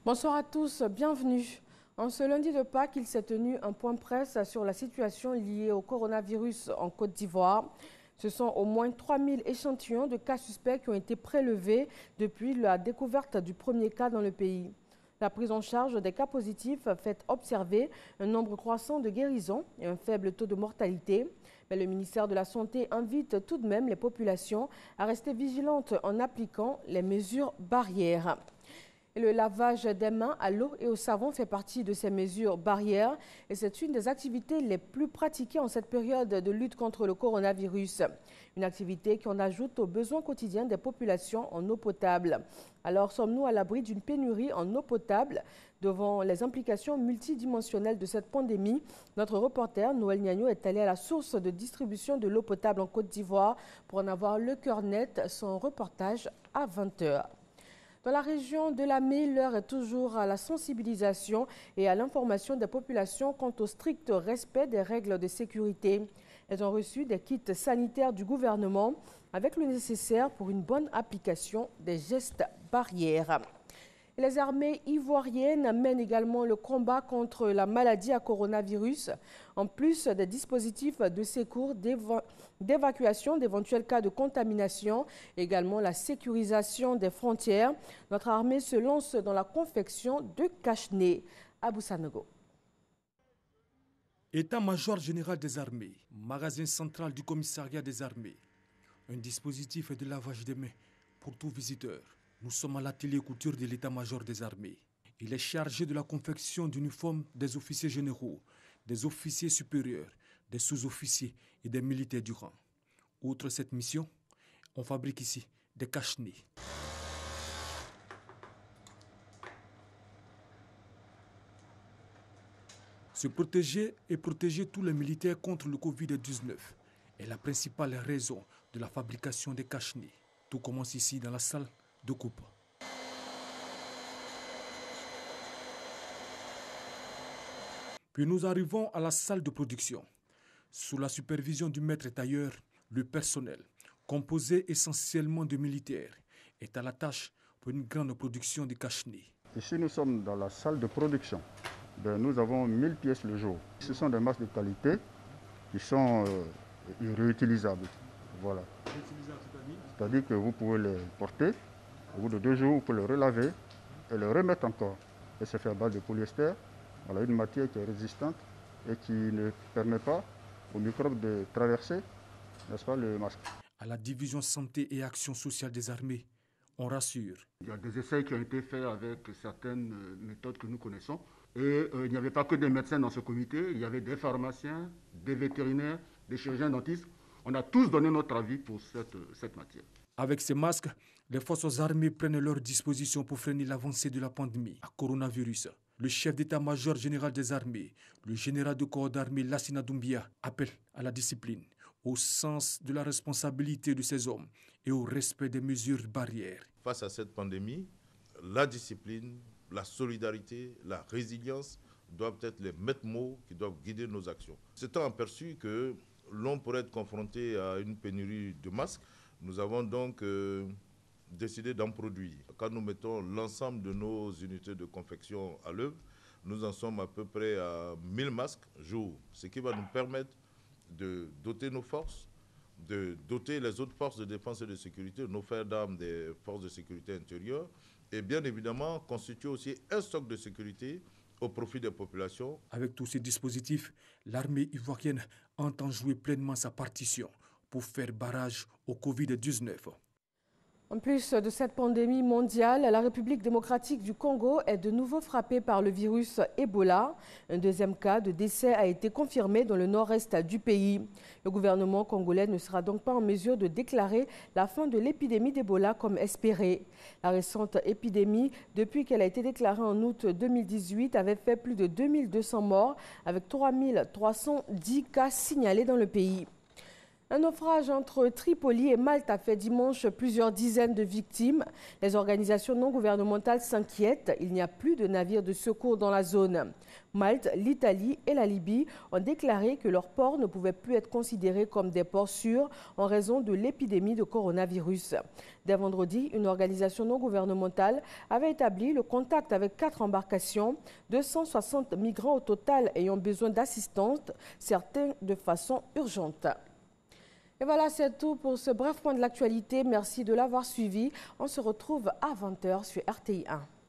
Bonsoir à tous, bienvenue. En ce lundi de Pâques, il s'est tenu un point presse sur la situation liée au coronavirus en Côte d'Ivoire. Ce sont au moins 3000 échantillons de cas suspects qui ont été prélevés depuis la découverte du premier cas dans le pays. La prise en charge des cas positifs fait observer un nombre croissant de guérisons et un faible taux de mortalité. Mais le ministère de la Santé invite tout de même les populations à rester vigilantes en appliquant les mesures barrières. Et le lavage des mains à l'eau et au savon fait partie de ces mesures barrières et c'est une des activités les plus pratiquées en cette période de lutte contre le coronavirus. Une activité qui en ajoute aux besoins quotidiens des populations en eau potable. Alors sommes-nous à l'abri d'une pénurie en eau potable? Devant les implications multidimensionnelles de cette pandémie, notre reporter Noël Niagno est allé à la source de distribution de l'eau potable en Côte d'Ivoire pour en avoir le cœur net. Son reportage à 20 h. Dans la région de Lamé, l'heure est toujours à la sensibilisation et à l'information des populations quant au strict respect des règles de sécurité. Elles ont reçu des kits sanitaires du gouvernement avec le nécessaire pour une bonne application des gestes barrières. Les armées ivoiriennes mènent également le combat contre la maladie à coronavirus, en plus des dispositifs de secours, d'évacuation d'éventuels cas de contamination, également la sécurisation des frontières. Notre armée se lance dans la confection de cache-nez. Abou Sanogo. État-major général des armées, magasin central du commissariat des armées, un dispositif de lavage des mains pour tout visiteur. Nous sommes à l'atelier couture de l'état-major des armées. Il est chargé de la confection d'uniformes des officiers généraux, des officiers supérieurs, des sous-officiers et des militaires du rang. Outre cette mission, on fabrique ici des cache-nez. Se protéger et protéger tous les militaires contre le Covid-19 est la principale raison de la fabrication des cache-nez. Tout commence ici dans la salle de coupe. Puis nous arrivons à la salle de production. Sous la supervision du maître tailleur, le personnel, composé essentiellement de militaires, est à la tâche pour une grande production de cache-nez. Ici, nous sommes dans la salle de production. Nous avons 1000 pièces le jour. Ce sont des masques de qualité qui sont réutilisables. Voilà. C'est-à-dire que vous pouvez les porter. Au bout de 2 jours, vous pouvez le relaver et le remettre encore. Et c'est fait à base de polyester. Voilà, une matière qui est résistante et qui ne permet pas aux microbes de traverser, n'est-ce pas, le masque. À la division santé et action sociale des armées, on rassure. Il y a des essais qui ont été faits avec certaines méthodes que nous connaissons. Et il n'y avait pas que des médecins dans ce comité, il y avait des pharmaciens, des vétérinaires, des chirurgiens dentistes. On a tous donné notre avis pour cette matière. Avec ces masques, les forces armées prennent leurs dispositions pour freiner l'avancée de la pandémie à coronavirus. Le chef d'état-major général des armées, le général de corps d'armée Lassina Doumbia, appelle à la discipline, au sens de la responsabilité de ces hommes et au respect des mesures barrières. Face à cette pandémie, la discipline, la solidarité, la résilience doivent être les maîtres mots qui doivent guider nos actions. S'étant aperçu que l'on pourrait être confronté à une pénurie de masques, nous avons donc décidé d'en produire. Quand nous mettons l'ensemble de nos unités de confection à l'œuvre, nous en sommes à peu près à 1000 masques jour, ce qui va nous permettre de doter nos forces, de doter les autres forces de défense et de sécurité, nos frères d'armes des forces de sécurité intérieure, et bien évidemment constituer aussi un stock de sécurité au profit des populations. Avec tous ces dispositifs, l'armée ivoirienne entend jouer pleinement sa partition pour faire barrage au Covid-19. En plus de cette pandémie mondiale, la République démocratique du Congo est de nouveau frappée par le virus Ebola. Un deuxième cas de décès a été confirmé dans le nord-est du pays. Le gouvernement congolais ne sera donc pas en mesure de déclarer la fin de l'épidémie d'Ebola comme espéré. La récente épidémie, depuis qu'elle a été déclarée en août 2018, avait fait plus de 2200 morts avec 3310 cas signalés dans le pays. Un naufrage entre Tripoli et Malte a fait dimanche plusieurs dizaines de victimes. Les organisations non gouvernementales s'inquiètent. Il n'y a plus de navires de secours dans la zone. Malte, l'Italie et la Libye ont déclaré que leurs ports ne pouvaient plus être considérés comme des ports sûrs en raison de l'épidémie de coronavirus. Dès vendredi, une organisation non gouvernementale avait établi le contact avec 4 embarcations, 260 migrants au total ayant besoin d'assistance, certains de façon urgente. Et voilà, c'est tout pour ce bref point de l'actualité. Merci de l'avoir suivi. On se retrouve à 20h sur RTI 1.